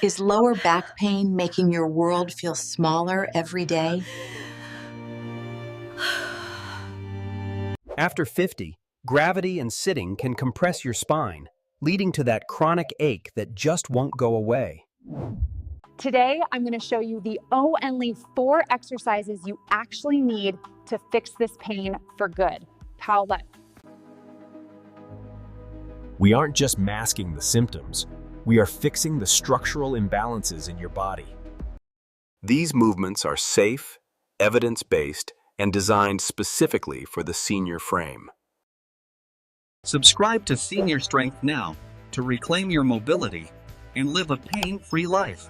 Is lower back pain making your world feel smaller every day? After 50, gravity and sitting can compress your spine, leading to that chronic ache that just won't go away. Today, I'm going to show you the only 4 exercises you actually need to fix this pain for good. Paula. We aren't just masking the symptoms, we are fixing the structural imbalances in your body. These movements are safe, evidence-based, and designed specifically for the senior frame. Subscribe to Senior Strength now to reclaim your mobility and live a pain-free life.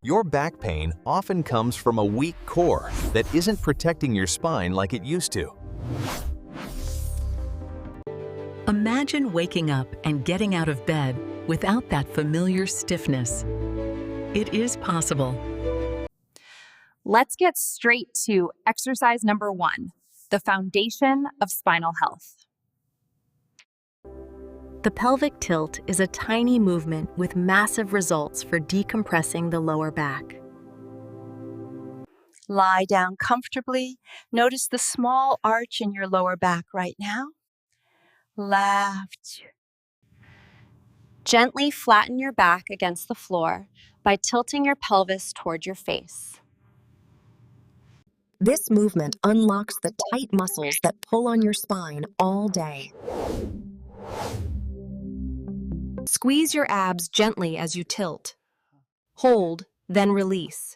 Your back pain often comes from a weak core that isn't protecting your spine like it used to. Imagine waking up and getting out of bed without that familiar stiffness. It is possible. Let's get straight to exercise number 1, the foundation of spinal health. The pelvic tilt is a tiny movement with massive results for decompressing the lower back. Lie down comfortably. Notice the small arch in your lower back right now. Left. Gently flatten your back against the floor by tilting your pelvis toward your face. This movement unlocks the tight muscles that pull on your spine all day. Squeeze your abs gently as you tilt. Hold, then release.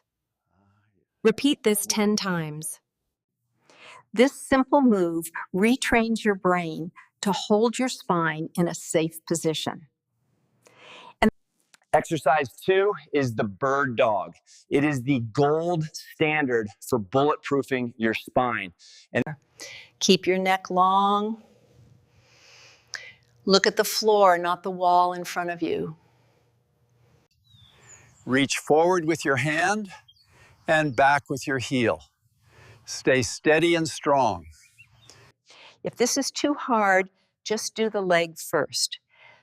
Repeat this 10 times. This simple move retrains your brain to hold your spine in a safe position. Exercise 2 is the bird dog. It is the gold standard for bulletproofing your spine. And keep your neck long. Look at the floor, not the wall in front of you. Reach forward with your hand and back with your heel. Stay steady and strong. If this is too hard, just do the leg first.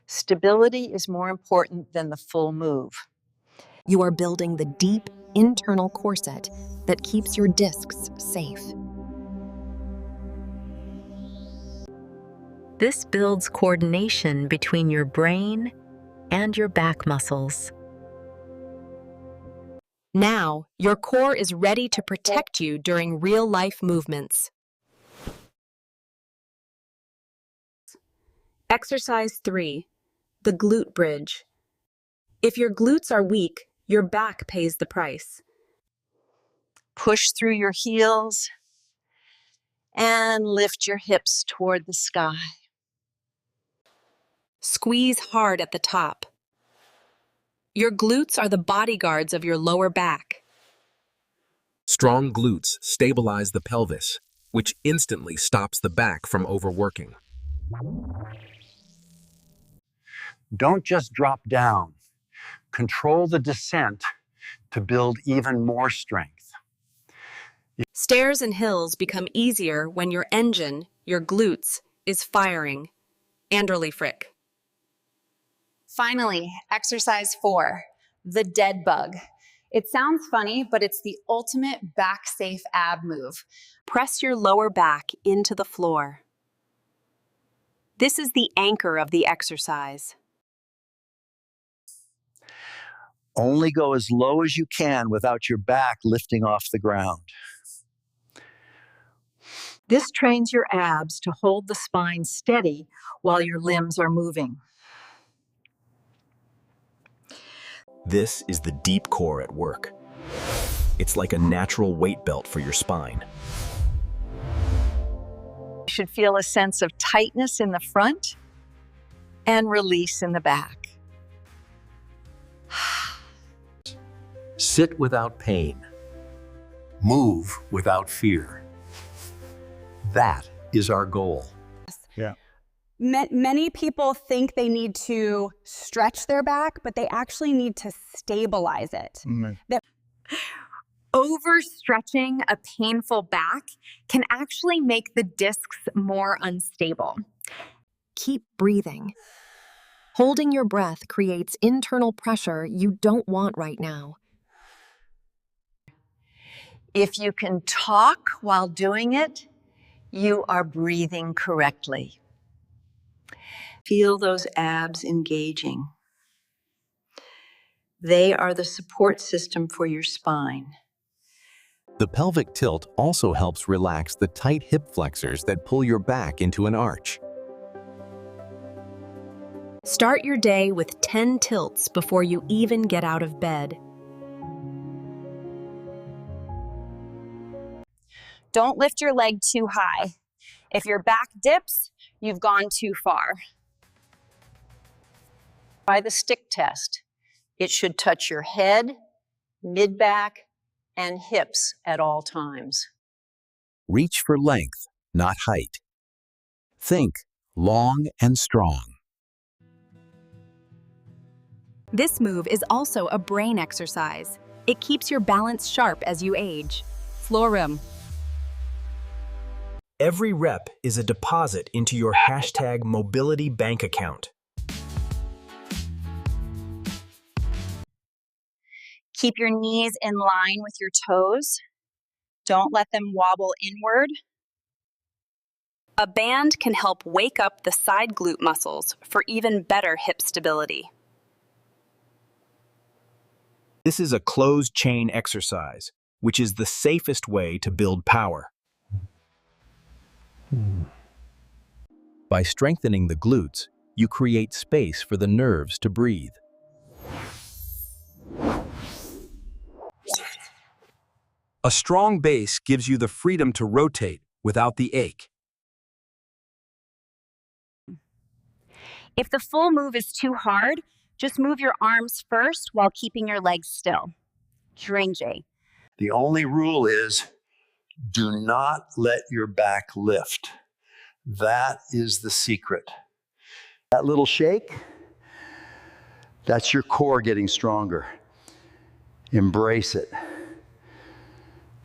Stability is more important than the full move. You are building the deep internal corset that keeps your discs safe. This builds coordination between your brain and your back muscles. Now, your core is ready to protect you during real-life movements. Exercise 3, the glute bridge. If your glutes are weak, your back pays the price. Push through your heels and lift your hips toward the sky. Squeeze hard at the top. Your glutes are the bodyguards of your lower back. Strong glutes stabilize the pelvis, which instantly stops the back from overworking. Don't just drop down. Control the descent to build even more strength. Stairs and hills become easier when your engine, your glutes, is firing. Anderly Frick. Finally, exercise 4, the dead bug. It sounds funny, but it's the ultimate back-safe ab move. Press your lower back into the floor. This is the anchor of the exercise. Only go as low as you can without your back lifting off the ground. This trains your abs to hold the spine steady while your limbs are moving. This is the deep core at work. It's like a natural weight belt for your spine. You should feel a sense of tightness in the front and release in the back. Sit without pain. Move without fear. That is our goal. Yeah. Many people think they need to stretch their back, but they actually need to stabilize it. Overstretching a painful back can actually make the discs more unstable. Keep breathing. Holding your breath creates internal pressure you don't want right now. If you can talk while doing it, you are breathing correctly. Feel those abs engaging. They are the support system for your spine. The pelvic tilt also helps relax the tight hip flexors that pull your back into an arch. Start your day with 10 tilts before you even get out of bed. Don't lift your leg too high. If your back dips, you've gone too far. Try the stick test. It should touch your head, mid-back, and hips at all times. Reach for length, not height. Think long and strong. This move is also a brain exercise. It keeps your balance sharp as you age. Floor room. Every rep is a deposit into your #mobility bank account. Keep your knees in line with your toes. Don't let them wobble inward. A band can help wake up the side glute muscles for even better hip stability. This is a closed chain exercise, which is the safest way to build power. By strengthening the glutes, you create space for the nerves to breathe. A strong base gives you the freedom to rotate without the ache. If the full move is too hard, just move your arms first while keeping your legs still. Drange. The only rule is do not let your back lift. That is the secret. That little shake, that's your core getting stronger. Embrace it.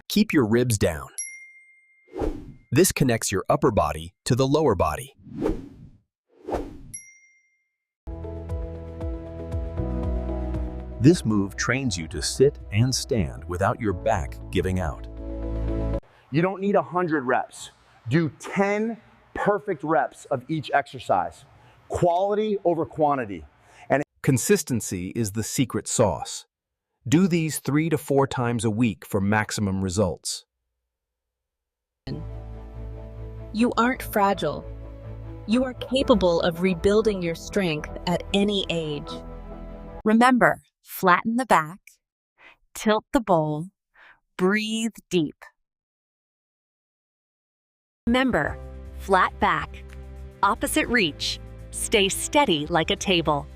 Keep your ribs down. This connects your upper body to the lower body. This move trains you to sit and stand without your back giving out. You don't need 100 reps. Do 10 perfect reps of each exercise. Quality over quantity. And consistency is the secret sauce. Do these 3 to 4 times a week for maximum results. You aren't fragile. You are capable of rebuilding your strength at any age. Remember, flatten the back, tilt the bowl, breathe deep. Remember, flat back, opposite reach, stay steady like a table.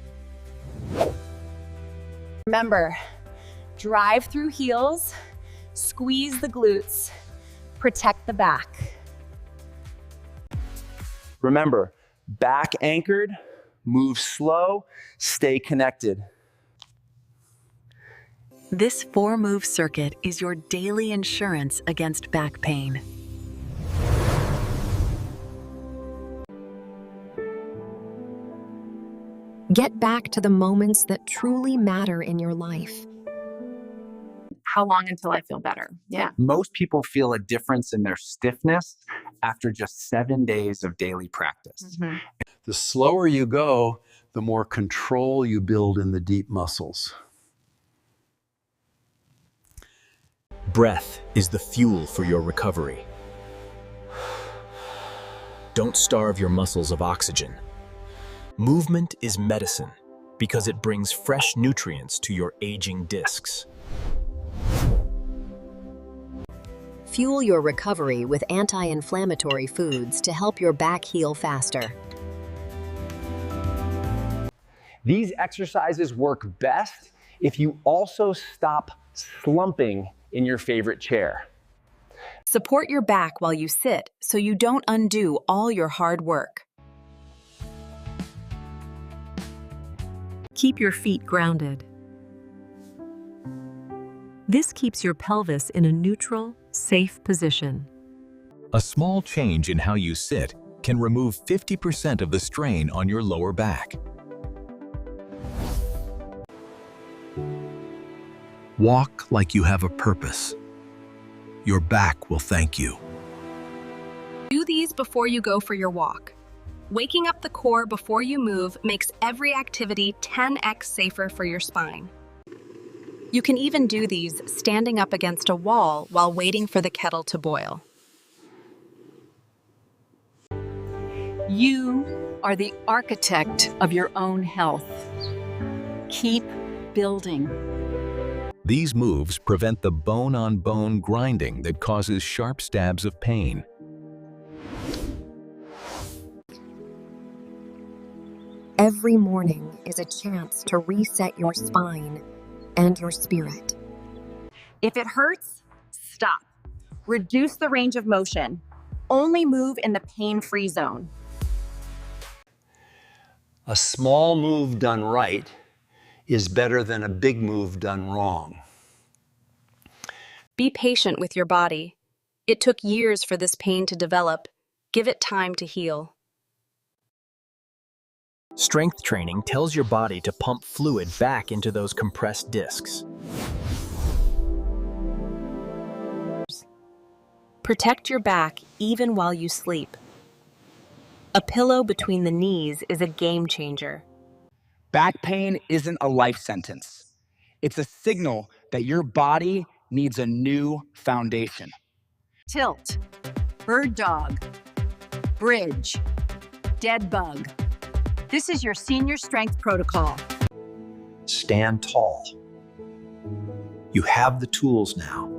Remember, drive through heels, squeeze the glutes, protect the back. remember, back anchored, move slow, stay connected. This 4-move circuit is your daily insurance against back pain. Get back to the moments that truly matter in your life. How long until I feel better? Yeah. Most people feel a difference in their stiffness after just 7 days of daily practice. Mm-hmm. The slower you go, the more control you build in the deep muscles. Breath is the fuel for your recovery. Don't starve your muscles of oxygen. Movement is medicine because it brings fresh nutrients to your aging discs. Fuel your recovery with anti-inflammatory foods to help your back heal faster. These exercises work best if you also stop slumping in your favorite chair. Support your back while you sit so you don't undo all your hard work. Keep your feet grounded. This keeps your pelvis in a neutral, safe position. A small change in how you sit can remove 50% of the strain on your lower back. Walk like you have a purpose. Your back will thank you. Do these before you go for your walk. Waking up the core before you move makes every activity 10x safer for your spine. You can even do these standing up against a wall while waiting for the kettle to boil. You are the architect of your own health. Keep building. These moves prevent the bone-on-bone grinding that causes sharp stabs of pain. Every morning is a chance to reset your spine and your spirit. If it hurts, stop. Reduce the range of motion. Only move in the pain-free zone. A small move done right is better than a big move done wrong. Be patient with your body. It took years for this pain to develop. Give it time to heal. Strength training tells your body to pump fluid back into those compressed discs. Protect your back even while you sleep. A pillow between the knees is a game changer. Back pain isn't a life sentence. It's a signal that your body needs a new foundation. Tilt, bird dog, bridge, dead bug. This is your senior strength protocol. Stand tall. You have the tools now.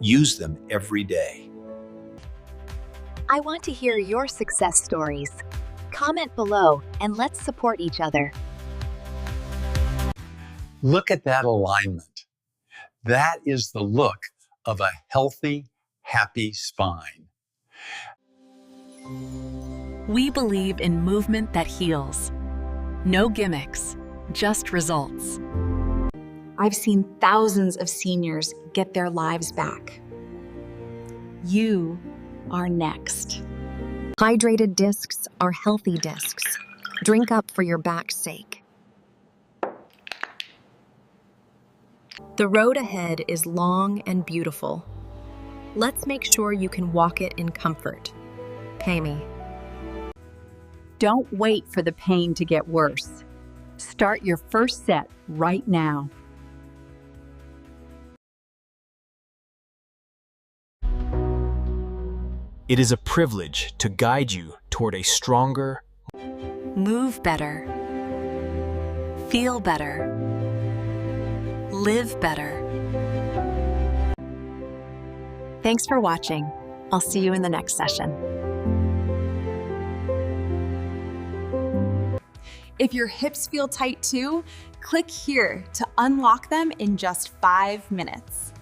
Use them every day. I want to hear your success stories. Comment below and let's support each other. Look at that alignment. That is the look of a healthy, happy spine. We believe in movement that heals. No gimmicks, just results. I've seen thousands of seniors get their lives back. You are next. Hydrated discs are healthy discs. Drink up for your back's sake. The road ahead is long and beautiful. Let's make sure you can walk it in comfort. Pay me. Don't wait for the pain to get worse. Start your first set right now. It is a privilege to guide you toward a stronger, Move better. Feel better. Live better. Thanks for watching. I'll see you in the next session. If your hips feel tight too, click here to unlock them in just 5 minutes.